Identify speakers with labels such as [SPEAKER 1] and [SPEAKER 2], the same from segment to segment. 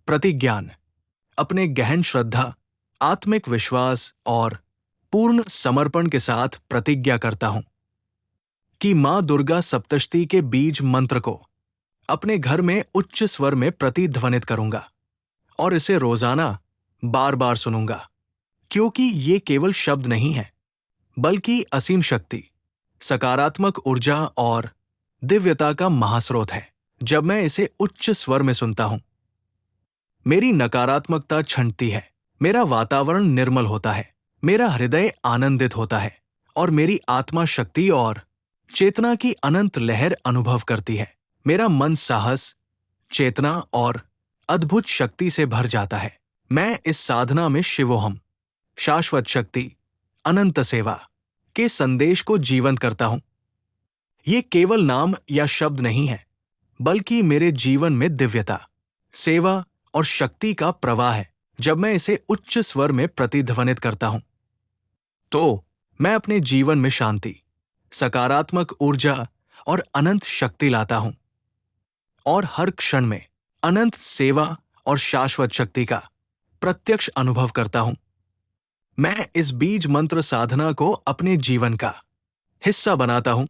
[SPEAKER 1] प्रतिज्ञान, अपने गहन श्रद्धा, आत्मिक विश्वास और पूर्ण समर्पण के साथ प्रतिज्ञा करता हूं कि मां दुर्गा सप्तशती के बीज मंत्र को अपने घर में उच्च स्वर में प्रतिध्वनित करूंगा और इसे रोजाना बार बार सुनूंगा, क्योंकि ये केवल शब्द नहीं है बल्कि असीम शक्ति, सकारात्मक ऊर्जा और दिव्यता का महास्रोत है। जब मैं इसे उच्च स्वर में सुनता हूं, मेरी नकारात्मकता छंटती है, मेरा वातावरण निर्मल होता है, मेरा हृदय आनंदित होता है और मेरी आत्मा शक्ति और चेतना की अनंत लहर अनुभव करती है। मेरा मन साहस, चेतना और अद्भुत शक्ति से भर जाता है। मैं इस साधना में शिवोहम, शाश्वत शक्ति, अनंत सेवा के संदेश को जीवंत करता हूं। ये केवल नाम या शब्द नहीं है, बल्कि मेरे जीवन में दिव्यता, सेवा और शक्ति का प्रवाह है। जब मैं इसे उच्च स्वर में प्रतिध्वनित करता हूं, तो मैं अपने जीवन में शांति, सकारात्मक ऊर्जा और अनंत शक्ति लाता हूं और हर क्षण में अनंत सेवा और शाश्वत शक्ति का प्रत्यक्ष अनुभव करता हूं। मैं इस बीज मंत्र साधना को अपने जीवन का हिस्सा बनाता हूं।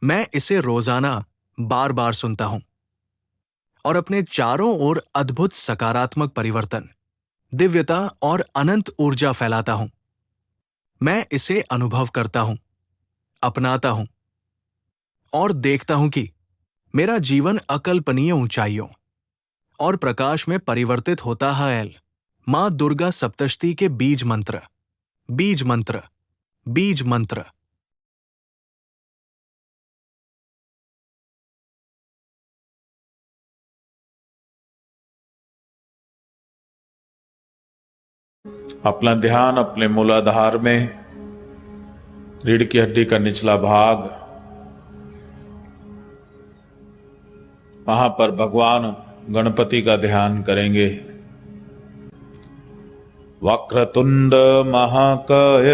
[SPEAKER 1] मैं इसे रोजाना बार बार सुनता हूं और अपने चारों ओर अद्भुत सकारात्मक परिवर्तन, दिव्यता और अनंत ऊर्जा फैलाता हूं। मैं इसे अनुभव करता हूं, अपनाता हूं और देखता हूं कि मेरा जीवन अकल्पनीय ऊंचाइयों और प्रकाश में परिवर्तित होता है। मां दुर्गा सप्तशती के बीज मंत्र, बीज मंत्र, बीज मंत्र।
[SPEAKER 2] अपना ध्यान अपने मूलाधार में, रीढ़ की हड्डी का निचला भाग, वहां पर भगवान गणपति का ध्यान करेंगे। वक्रतुंड महाकाय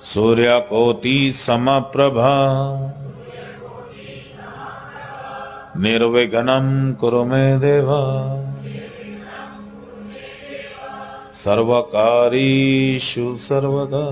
[SPEAKER 2] सूर्यकोटि समप्रभा निर्विघ्नं कुरु मे देवा सर्वकारीषु सर्वदा।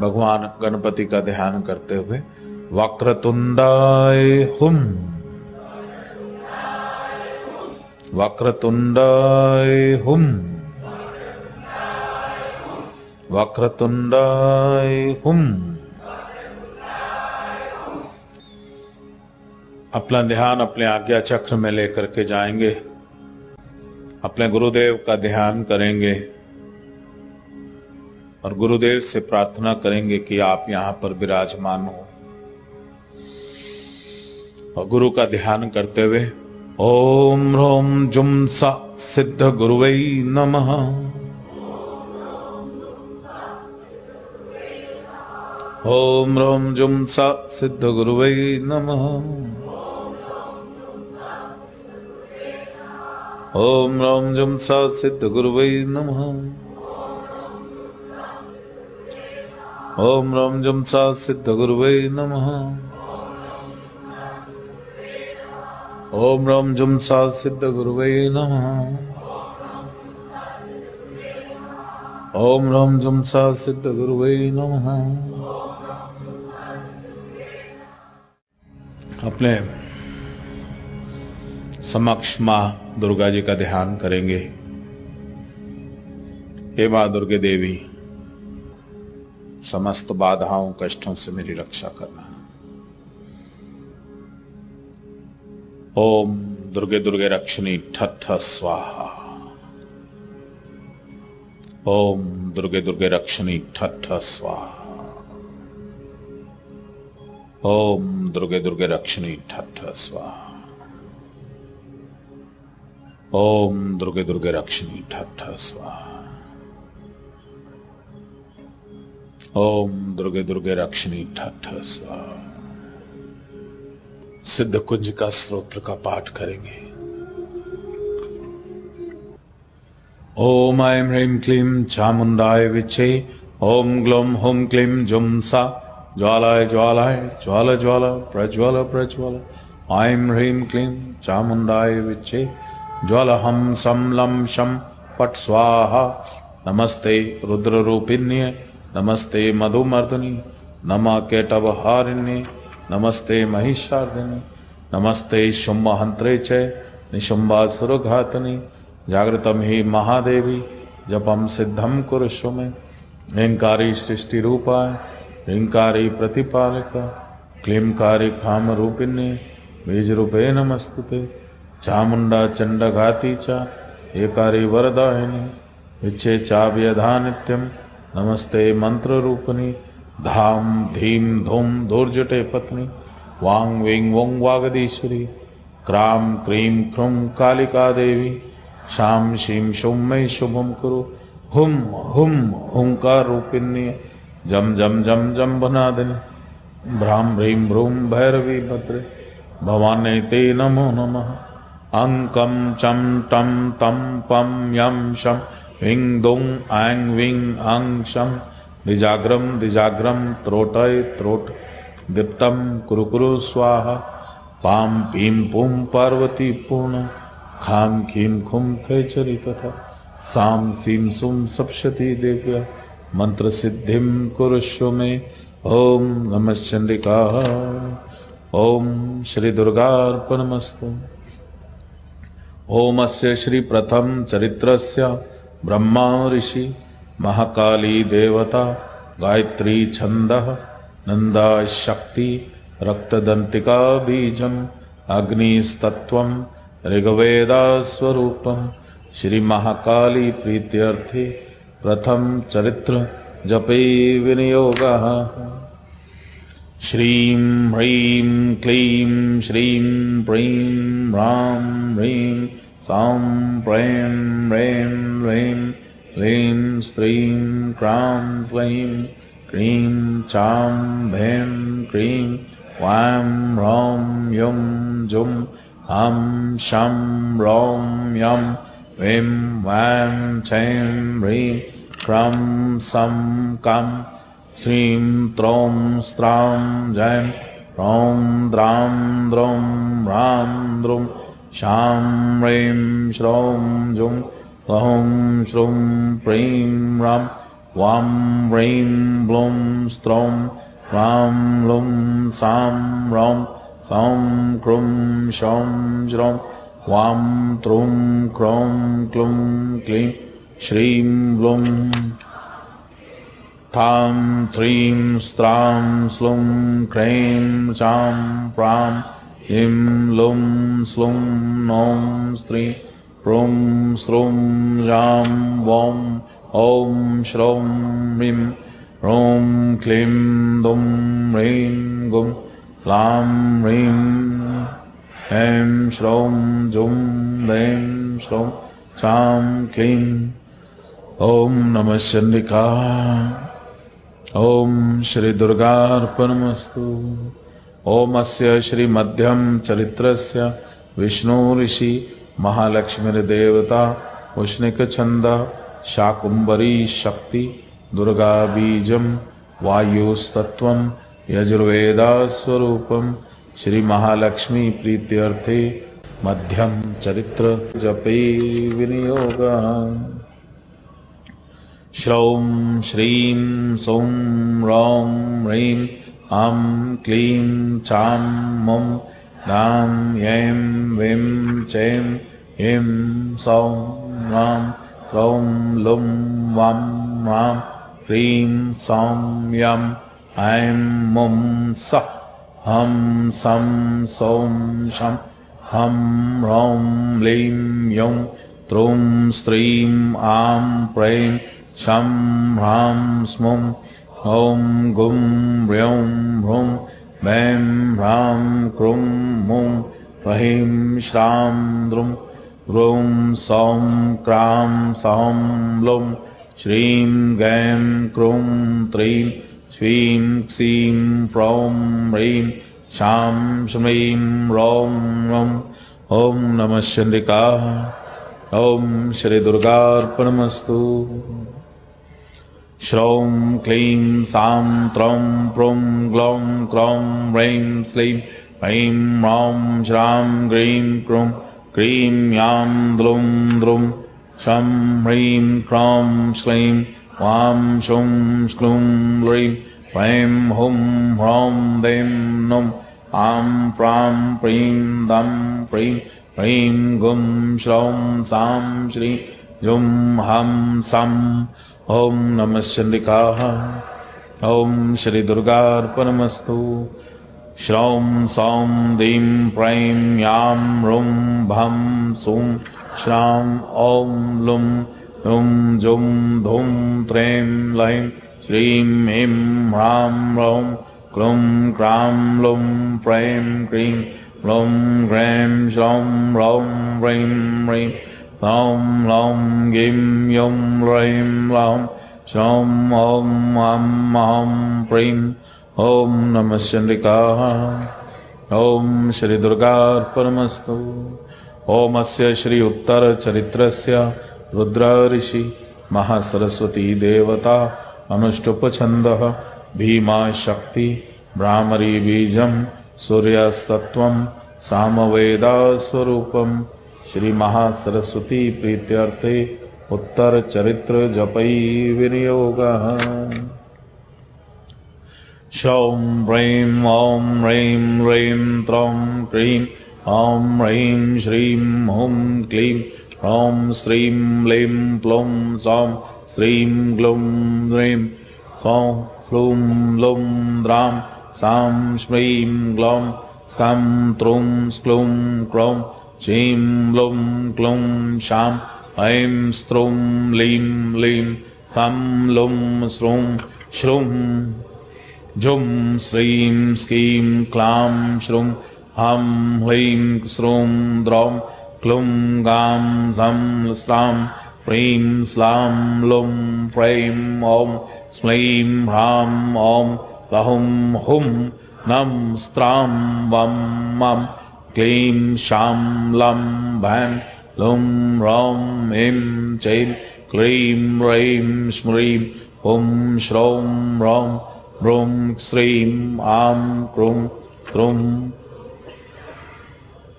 [SPEAKER 2] भगवान गणपति का ध्यान करते हुए वक्रतुंडाय हुम, वक्रतुंडाय हुम, वक्रतुंडाय हुम। अपना ध्यान अपने आज्ञा चक्र में लेकर के जाएंगे, अपने गुरुदेव का ध्यान करेंगे और गुरुदेव से प्रार्थना करेंगे कि आप यहां पर विराजमान हो। और गुरु का ध्यान करते हुए ओम ह्रोम जुम सा सिद्ध गुरुवै नमः, ओम ह्रोम जुम सा सिद्ध गुरुवै नमः, ओम ह्रोम जुम सा सिद्ध गुरुवै नमः, ओम ह्रोम जुम सा सिद्ध गुरुवै नमः, ओम ह्रोम जुम सा सिद्ध गुरुवै नमः, ओम ह्रोम जुम सा सिद्ध गुरुवै नमः। अपने समक्ष मां दुर्गा जी का ध्यान करेंगे। हे मां दुर्गे देवी, समस्त बाधाओं कष्टों से मेरी रक्षा करना। ओम दुर्गे दुर्गे रक्षिणी ठठ स्वाहा, ओम दुर्गे दुर्गे रक्षिणी ठठ स्वाहा, ओम दुर्गे दुर्गे रक्षिणी ठठ स्वाहा, ओम दुर्गे दुर्गे रक्षिणी ठठ स्वाहा, ओम दुर्गे दुर्गे रक्षिणी ठठ स्वाहा। सिद्ध कुंज का स्तोत्र का पाठ करेंगे। ओम ऐं ह्रीं क्लीं चामुंडाय विचे, ओम ग्लौं हुं क्लीं जुम सा ज्वालाय ज्वालाय ज्वाला ज्वाला प्रज्वल प्रज्वल। ऐं ह्रीं क्लीं चामुण्डाय विच्चे ज्वलहं सं लं शं पट् स्वाहा। नमस्ते रुद्ररूपिण्ये नमस्ते मधुमर्दिनी नमः केटवहारिण्ये नमस्ते महिषार्दिनी नमस्ते शुम्भहन्त्रे च निशुम्भासुरघातनि। जागृतं हि महादेवी जपं सिद्धं कुरुष्व मे। ह्रींकारी सृष्टिरूपाय ह्रींकारी प्रतिपालिका क्लींकारी कामरूपिण्ये बीजरूपे नमस्तुते। चामुण्डा चण्डघाती च एकारी वरदायिनी विच्चे चाभ्यधा नित्यं नमस्ते मंत्ररूपिणी। धाम धीम धूम दुर्जटे पत्नी वांग वेंग Wong वागदीश्वरी। Cram cream क्रूम Kalika Devi शाम शीम शुम में शुभम कुरु। हुम हुम हुंकार रूपिण्य जम जम जम जम बनादिनी। भ्राम भ्रीम भ्रूम भैरवी भद्रे भवाने ते नमो नमः। अंकम चम टम तम पम यम शम ह्रीं दुं ऐं वीं अं शं। द्विजाग्रम द्विजाग्रम त्रोटय त्रोट दीप्तं कुरु कुरु स्वाहा। पां पीं पुं पार्वती पूर्ण खां खीं खुं खैचरी तथा। सां सीं सुं सप्शती देव्या मंत्र सिद्धिं कुरुष्व मे। ओम नमः चंडिका। ओम श्री दुर्गार्पणमस्तु। ओम अस्य श्री प्रथम चरित्रस्य ब्रह्मा ऋषि महाकाली देवता गायत्री छंदः नंदा शक्ति रक्तदंतिका बीजम अग्निस्तत्वं ऋग्वेदा स्वरूपम। श्री महाकाली प्रीत्यर्थे प्रथम चरित्र जपे विनियोगः। श्रीं ह्रीं क्लीं श्रीं प्रीं ह्रां ह्रीं सां प्रें ह्रें ह्रीं क्लीं श्रीं क्रां स्लैं क्रीं चां भैं क्रीं वां ह्रौं युं जुं हं शं ह्रौं यं वीं वां छैं ह्रीं क्रं सं कं श्रीं त्रौं स्त्रां जैं ह्रौं द्रां द्रौं ह्रां द्रुं शां ह्रीं श्रौं जुं ह्रौं श्रुं प्रीं ह्रां वां ह्रीं ब्लूं स्त्रौं ह्रां लुं सां ह्रौं सौं क्रुं शौं ज्रौं वां त्रुं क्रौं क्लुं क्लीं श्रीं ब्लूं ठां थ्रीं स्त्रां स्लुं क्रीं चां प्रां ह्रीं लुं स्लुं नौं स्त्रीं प्रुं स्रुं जां वौं ॐ श्रौं ह्रीं ह्रौं क्लीं दुं ह्रीं गुं क्लां ह्रीं ऐं श्रौं जुं ह्रीं श्रौं चां क्लीं। ओम नमः चंडिका। ओम श्री दुर्गार्पणमस्तु। ओम अस्य श्री मध्यम चरित्रस्य विष्णु ऋषि महालक्ष्मीर्देवता उष्णिक छंद शाकुंभरी शक्ति दुर्गा बीजम वायुस्तत्वं यजुर्वेदा स्वरूपम। श्री महालक्ष्मी प्रीत्यर्थे मध्यम चरित्र जपे विनियोगः। श्रौं श्रीं सौं रौं ह्रीं आं क्लीं चां मुं दां यैं वीं चैं ह्रीं सौं रां क्रौं लुं वां ह्रां ह्रीं सौं यं ऐं मुं सः हं सं सौं शं हं ह्रौं लीं यौं त्रुं स्त्रीं आं प्रें शं ह्रां स्मुं ॐ गुं ह्रौं ह्रुं वैं ह्रां क्रुं मुं ह्रीं श्रां द्रुं ह्रूं सौं क्रां सौं लुं श्रीं गैं क्रुं त्रीं श्रीं क्षीं फ्रौं ह्रीं शां श्रीं रौं रौं। ओम नमः चंडिका। ओम श्री दुर्गार्पणमस्तु। श्रौं क्लीं सां त्रौं प्रुं ग्लौं क्रौं ह्रैं श्लीं ऐं ह्रौं श्रां ग्रीं क्रूं क्रीं यां द्रुं द्रुं शं ह्रीं क्रों श्लीं वां शुं श्लूं ह्रीं ऐं हुं ह्रौं दें नुं आं प्रां प्रीं दं प्रीं ह्रीं गुं श्रौं सां श्रीं जुं हं सं। ओम नमः चंडिकाः। ओम श्री दुर्गार्पणमस्तु। श्रौं सौं दीं प्रीं यां रूं भं सुं श्रां ॐ लुं लुं जुं धुं त्रें लैं श्रीं ऐं ह्रां ह्रौं क्लुं क्रां लुं प्रीं क्रीं लुं ग्रैं श्रौं ह्रौं ह्रीं ह्रीं लौं लौं गिं युं ह्रीं लौं श्रौं ॐ अं ॐ प्रीं। ओम नमः चंडिकाः। ओम श्री दुर्गार्पणमस्तु। ओमस्य श्री उत्तर चरित्रस्य रुद्र ऋषि महासरस्वती देवता अनुष्टुप छन्दः भीमा शक्ति भ्रामरी बीजं सूर्यस्तत्वं सामवेदा स्वरूपं श्री महासरस्वती प्रीत्यर्थे उत्तर चरित्र जपै विनियोगः। श्रौं ह्रीं ॐ ह्रीं ह्रीं त्रौं क्रीं ॐ ह्रीं श्रीं हुं क्लीं ह्रौं श्रीं ह्लीं प्लुं सौं श्रीं ग्लुं ह्रीं सौं ह्लूं लुं द्रां सां श्रीं ग्लौं स्कं त्रुं स्क्लुं क्रौं श्रीं लुं क्लुं शां ऐं स्त्रुं लीं लीं सं लुं स्रुं श्रुं जुं श्रीं स्कीं क्लां श्रुं हं ह्लीं श्रुं द्रौं क्लुं गां झं स्त्रां प्रीं स्लां लुं फ्रैं ॐ स्म्लीं ह्रां ॐ लहुं हुं नं स्त्रां वं मं क्लीं शां लं भैं लुं रौं ऐं चैं क्लीं ह्रीं स्म्रीं हुं श्रौं रौं ह्रूं श्रीं आं क्रूं क्रूं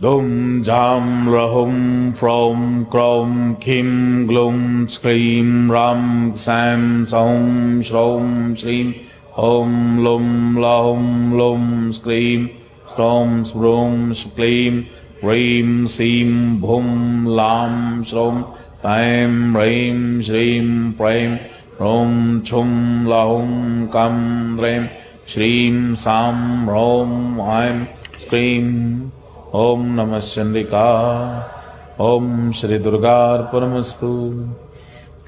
[SPEAKER 2] दुं जां रहुं फ्रौं क्रौं खीं ग्लुं स्क्रीं रां सैं सौं श्रौं श्रीं ॐ लुं लहुं लुं स्क्रीं श्रौं स्प्रूं क्लीं ह्रीं सीं भुं लां श्रौं ऐं ह्रीं श्रीं फ्रैं ह्रूं छुं लहुं कं द्रैं श्रीं सां ह्रौं ऐं स्क्रीं। ओम नमः चंडिका। ओम श्री दुर्गार्पणमस्तु।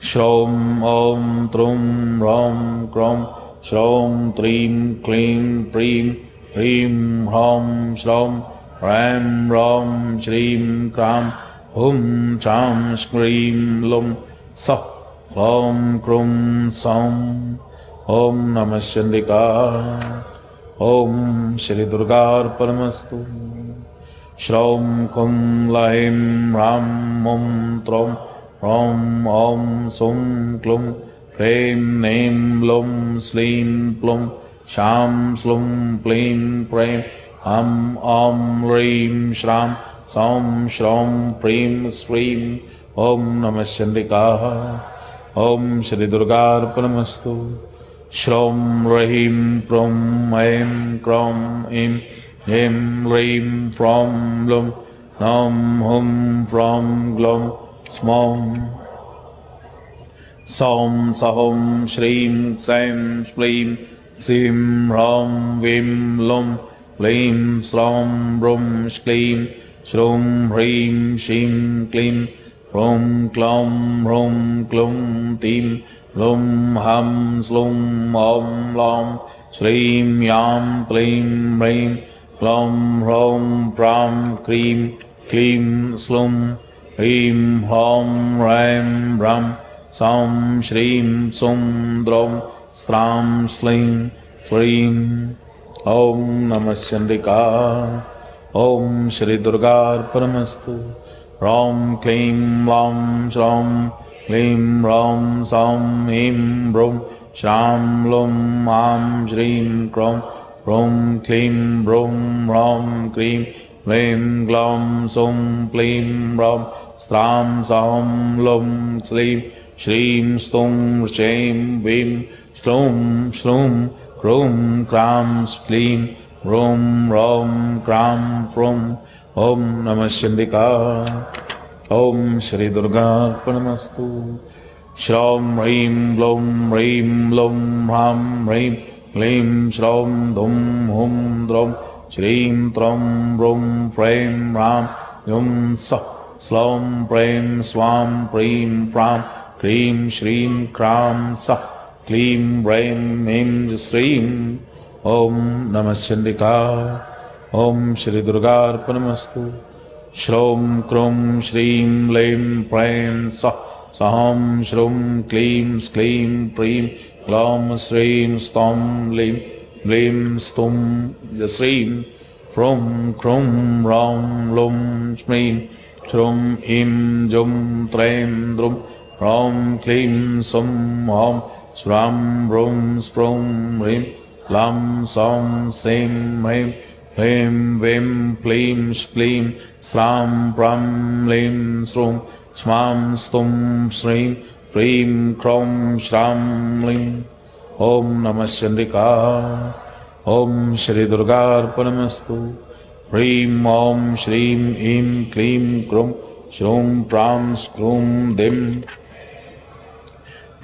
[SPEAKER 2] श्रौं ॐ त्रुं ह्रौं क्रौं श्रौं त्रीं क्लीं प्रीं ह्रीं ह्रौं श्रौं ह्रैं ह्रौं श्रीं क्रां हुं चां स्क्रीं लुं सः ह्रौं क्रूं सौं। ओम नमः चंडिका। ओम श्री दुर्गार्पणमस्तु। श्रौं कुं लैं ह्रां मुं त्रौं ह्रौं ॐ सुं क्लुं क्लीं ऐं लुं श्लीं प्लुं शां श्लुं प्लीं प्रें हं ॐ ह्रीं श्रां सौं श्रौं प्रीं श्रीं। ओम नमः चंडिकाः। ओम श्री दुर्गार्पणमस्तु। श्रौं ह्रीं प्रुं ऐं क्रौं ऐं ऐं ह्रीं फ्रौं लुं नौं हुं फ्रौं ग्लौं स्मौं सौं सहुं श्रीं सैं स्प्लीं सीं ह्रौं वीं लुं क्लीं श्रौं ब्रुं श्क्लीं श्रूं ह्रीं शीं क्लीं ह्रूं क्लौं ह्रूं क्लुं तीं लुं हं श्लुं ॐ लौं श्रीं यां क्लीं ह्रीं क्लौं ह्रौं प्रां क्रीं क्लीं श्लुं ह्रीं ह्रौं ह्रैं ब्रं सौं श्रीं सुं द्रौं स्त्रां श्लीं श्रीं। ओम नमः चंडिका। ओम श्री दुर्गार्पणमस्तु। ह्रौं क्लीं लौं श्रौं क्लीं ह्रौं सौं ऐं ब्रूं श्रां लुं आं श्रीं क्रौं ह्रौं क्लीं ब्रौं ह्रौं क्रीं क्लीं ग्लौं सौं क्लीं ब्रौं स्त्रां सौं लुं श्लीं श्रीं स्तुं श्रीं वीं श्लूं श्लूं क्रूं क्रां क्लीं ह्रौं ह्रौं क्रां फ्रूं। ओम नमः चंडिका। ओम श्री दुर्गार्पणमस्तु। श्रौं ह्रीं ब्लौं ह्रीं ब्लौं ह्रां ह्रीं क्लीं श्रौं धुं हुं द्रौं श्रीं त्रौं ब्रौं फ्रैं ह्रां हुं सः स्लौं प्रें स्वां प्रीं फ्रां क्रीं श्रीं क्रां सः क्लीं ब्रैं ह्रीं श्रीं। ओम नमः चंडिका। ओम श्री दुर्गार्पणमस्तु। श्रौं क्रूं श्रीं क्लीं प्रें सः सौं श्रूं क्लीं स्क्लीं प्रीं ग्लौं श्रीं स्तौं लीं क्लीं स्तुं श्रीं फ्रूं क्रूं रौं लुं श्रीं श्रूं ईं जुं त्रैं द्रुं रौं क्लीं सुं हौं श्रां ब्रूं स्प्रूं ह्रीं क्लां सौं सीं ह्रीं ह्रीं वीं क्लीं श्क्लीं स्रां प्रां लीं श्रूं श्मां स्तुं श्रीं प्रीं क्रौं श्रां लीं। ओम नमः चंडिका। ओम श्री दुर्गार्पणमस्तु। ह्रीं ओम श्रीं ईं क्लीं क्रूं श्रूं प्रां स्क्रूं दिं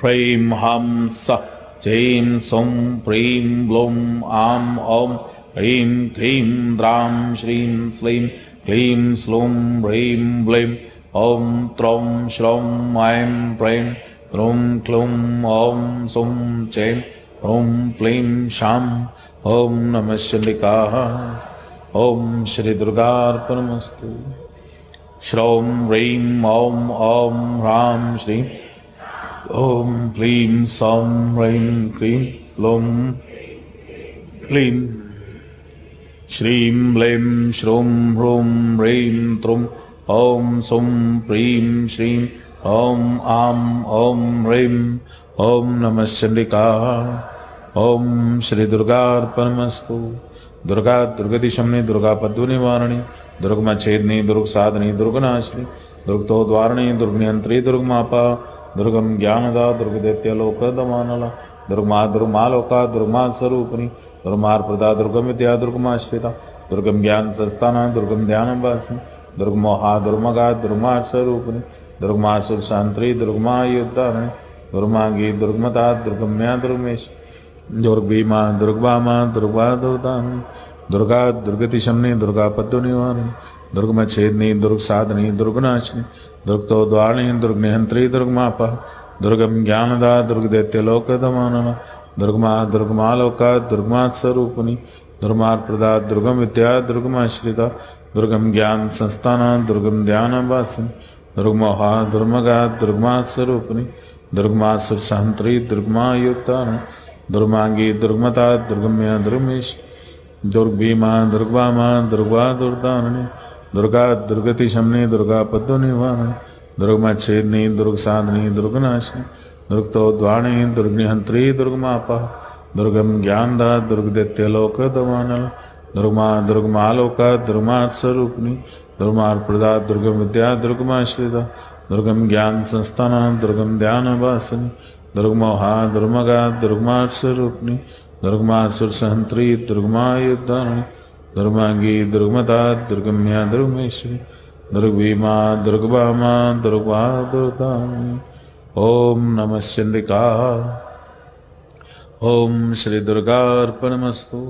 [SPEAKER 2] ह्रीं हं सः चैं सौं प्रीं ब्लूं आं ॐ ह्रीं क्लीं द्रां श्रीं श्लीं क्लीं श्लूं ह्रीं ब्लीं ॐ त्रौं श्रौं ऐं प्रीं ह्रूं क्लूं ॐ सुं चैं ह्रूं प्लीं शां। ओम नमः चंडिका। ओम श्री दुर्गार्पणमस्तु। श्रौं ह्रीं ॐ ॐ ह्रां श्रीं ॐ क्लीं सौं ह्रीं क्लीं लुं क्लीं श्रीं ब्लीं श्रूं ह्रूं ह्रीं त्रुं ॐ सुं प्रीं श्रीं ॐ आं ॐ ह्रीं। ओम नमः चंडिका। ओम श्री दुर्गार्पणमस्तु। दुर्गा दुर्गति शमनी दुर्गा पद्म निवारणी दुर्गमा छेदनी दुर्ग साधनी दुर्गनाशिनी दुर्गतो द्वारणी दुर्गनियंत्री दुर्गमापा दुर्गम ज्ञानदा दुर्गदैत्य लोक दमानला दुर्गमा दुर्गमालोका दुर्गमा स्वरूपिणी दुर्मार प्रदा दुर्गम विद्या दुर्गमाश्रिता दुर्गम ज्ञान संस्थाना दुर्गम ध्यान वासिनी दुर्गमोहा दुर्मगा दुर्मा स्वरूपिणी दुर्गमा सुर शांत्री दुर्गमा युद्धारणी दुर्मांगी दुर्गमता दुर्गम्या दुर्गमेश दुर्गभीमा दुर्गवामा दुर्गा दुर्दानी दुर्गा दुर्गति शमनी दुर्गा पद्म निवारणी दुर्गम छेदनी दुर्ग साधनी दुर्गनाशिनी दुर्गतो द्वारणी दुर्गनिहंत्री दुर्गमापा दुर्गम ज्ञानदा दुर्गदैत्य लोक दमानना दुर्गमा दुर्गमालोका दुर्गमा स्वरूपिणी दुर्मार प्रदा दुर्गम विद्या दुर्गमाश्रिता दुर्गम ज्ञान संस्थाना दुर्गम ध्यान वासिनी दुर्गमोहा दुर्मगा दुर्गमा स्वरूपिणी दुर्गमा सुरशांत्री दुर्गमा युद्धारणी दुर्मांगी दुर्गमता दुर्गम्या दुर्गमेश दुर्गभीमा दुर्गवामा दुर्गा दुर्दारणी दुर्गा दुर्गति शमनी दुर्गा पद्म निवारणी दुर्गमा छेदनी दुर्ग साधनी दुर्गनाशिनी दुर्गतो द्वाणी दुर्गनिहंत्री दुर्गमापा दुर्गम ज्ञानदा दुर्गदैत्य लोक दमानल दुर्गमा दुर्गमालोका दुर्गमा स्वरूपिणी दुर्मार प्रदा दुर्गम विद्या दुर्गमाश्रिता दुर्गम ज्ञान संस्थाना दुर्गम ध्यान वासिनी दुर्गमोहा दुर्मगा दुर्गमा स्वरूपिणी दुर्गमा सुरसहंत्री दुर्गमा युद्धारणी दुर्मांगी दुर्गमता दुर्गम्या दुर्गमेश्वरी दुर्गभीमा दुर्गवामा दुर्गा दुर्दारणी। ओम नमः चंडिका। ओम श्री दुर्गार्पणमस्तु।